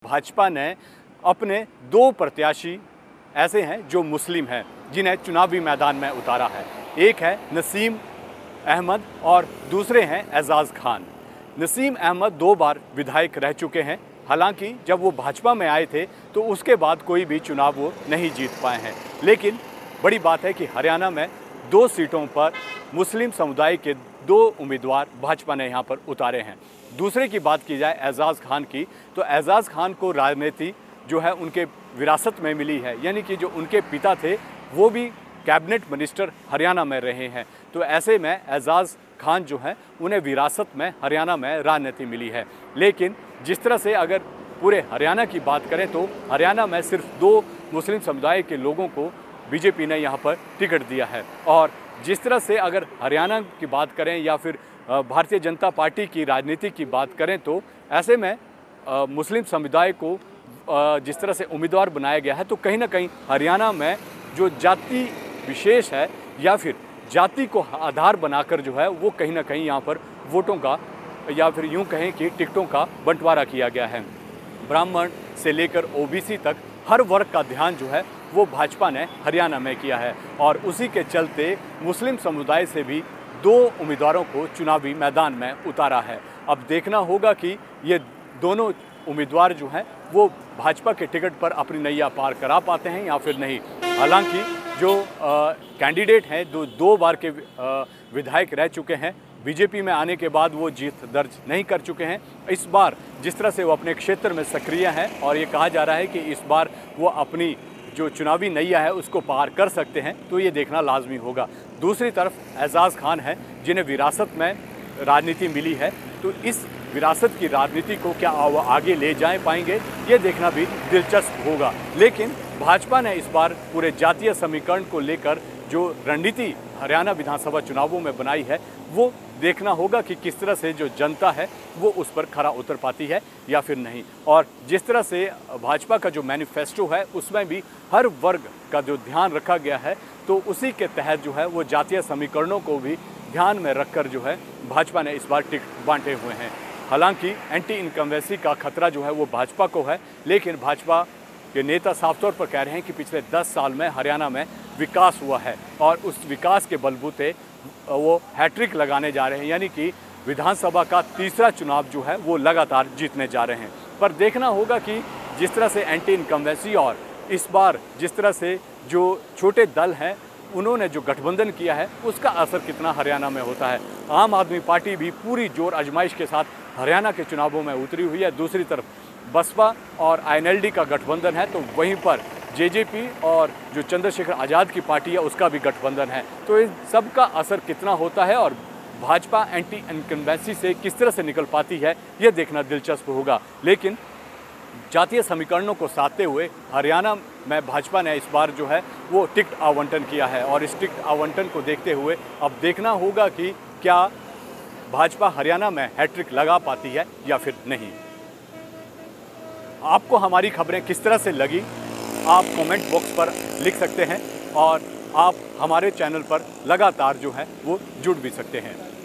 भाजपा ने अपने 2 प्रत्याशी ऐसे हैं जो मुस्लिम हैं जिन्हें चुनावी मैदान में उतारा है। एक है नसीम अहमद और दूसरे हैं एजाज खान। नसीम अहमद 2 बार विधायक रह चुके हैं। हालांकि जब वो भाजपा में आए थे तो उसके बाद कोई भी चुनाव वो नहीं जीत पाए हैं, लेकिन बड़ी बात है कि हरियाणा में 2 सीटों पर मुस्लिम समुदाय के 2 उम्मीदवार भाजपा ने यहाँ पर उतारे हैं। दूसरे की बात की जाए एजाज खान की, तो एजाज खान को राजनीति जो है उनके विरासत में मिली है, यानी कि जो उनके पिता थे वो भी कैबिनेट मिनिस्टर हरियाणा में रहे हैं। तो ऐसे में एजाज खान जो है उन्हें विरासत में हरियाणा में राजनीति मिली है। लेकिन जिस तरह से अगर पूरे हरियाणा की बात करें तो हरियाणा में सिर्फ 2 मुस्लिम समुदाय के लोगों को बीजेपी ने यहाँ पर टिकट दिया है। और जिस तरह से अगर हरियाणा की बात करें या फिर भारतीय जनता पार्टी की राजनीति की बात करें तो ऐसे में मुस्लिम समुदाय को जिस तरह से उम्मीदवार बनाया गया है, तो कहीं ना कहीं हरियाणा में जो जाति विशेष है या फिर जाति को आधार बनाकर जो है वो कहीं ना कहीं यहाँ पर वोटों का या फिर यूँ कहें कि टिकटों का बंटवारा किया गया है। ब्राह्मण से लेकर ओबीसी तक हर वर्ग का ध्यान जो है वो भाजपा ने हरियाणा में किया है और उसी के चलते मुस्लिम समुदाय से भी 2 उम्मीदवारों को चुनावी मैदान में उतारा है। अब देखना होगा कि ये दोनों उम्मीदवार जो हैं वो भाजपा के टिकट पर अपनी नैया पार करा पाते हैं या फिर नहीं। हालांकि जो कैंडिडेट हैं 2 बार के विधायक रह चुके हैं, बीजेपी में आने के बाद वो जीत दर्ज नहीं कर चुके हैं। इस बार जिस तरह से वो अपने क्षेत्र में सक्रिय हैं और ये कहा जा रहा है कि इस बार वो अपनी जो चुनावी नैया है उसको पार कर सकते हैं, तो ये देखना लाजमी होगा। दूसरी तरफ एजाज खान है जिन्हें विरासत में राजनीति मिली है, तो इस विरासत की राजनीति को क्या वो आगे ले जाए पाएंगे, ये देखना भी दिलचस्प होगा। लेकिन भाजपा ने इस बार पूरे जातीय समीकरण को लेकर जो रणनीति हरियाणा विधानसभा चुनावों में बनाई है वो देखना होगा कि किस तरह से जो जनता है वो उस पर खरा उतर पाती है या फिर नहीं। और जिस तरह से भाजपा का जो मैनिफेस्टो है उसमें भी हर वर्ग का जो ध्यान रखा गया है, तो उसी के तहत जो है वो जातीय समीकरणों को भी ध्यान में रखकर जो है भाजपा ने इस बार टिकट बांटे हुए हैं। हालांकि एंटी इनकम्बेंसी का खतरा जो है वो भाजपा को है, लेकिन भाजपा के नेता साफ तौर पर कह रहे हैं कि पिछले 10 साल में हरियाणा में विकास हुआ है और उस विकास के बलबूते वो हैट्रिक लगाने जा रहे हैं, यानी कि विधानसभा का तीसरा चुनाव जो है वो लगातार जीतने जा रहे हैं। पर देखना होगा कि जिस तरह से एंटी इनकम्बेंसी और इस बार जिस तरह से जो छोटे दल हैं उन्होंने जो गठबंधन किया है उसका असर कितना हरियाणा में होता है। आम आदमी पार्टी भी पूरी जोर आजमाइश के साथ हरियाणा के चुनावों में उतरी हुई है। दूसरी तरफ बसपा और आईएनएलडी का गठबंधन है, तो वहीं पर जेजेपी और जो चंद्रशेखर आज़ाद की पार्टी है उसका भी गठबंधन है। तो इन सब का असर कितना होता है और भाजपा एंटी इनकम्बेंसी से किस तरह से निकल पाती है, ये देखना दिलचस्प होगा। लेकिन जातीय समीकरणों को साधते हुए हरियाणा में भाजपा ने इस बार जो है वो टिकट आवंटन किया है और इस टिकट आवंटन को देखते हुए अब देखना होगा कि क्या भाजपा हरियाणा में हैट्रिक लगा पाती है या फिर नहीं। आपको हमारी खबरें किस तरह से लगी आप कमेंट बॉक्स पर लिख सकते हैं और आप हमारे चैनल पर लगातार जो है वो जुड़ भी सकते हैं।